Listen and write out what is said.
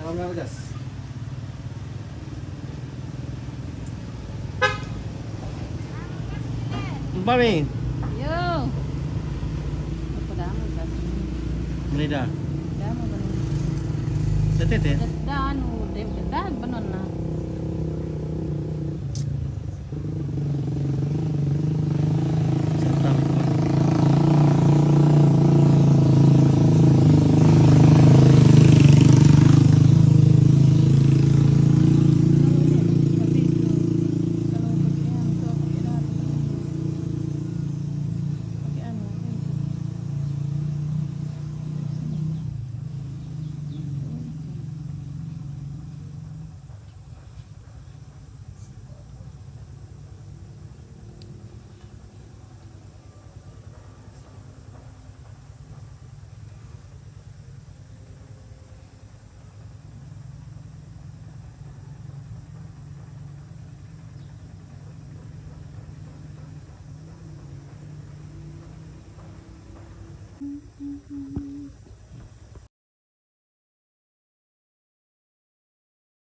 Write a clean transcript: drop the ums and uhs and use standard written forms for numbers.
Kamergas. Mami, Yo. Apa dah kan? Melida. Dah mau benar. Setet ya? Dah anu, dah benar na. Sentang.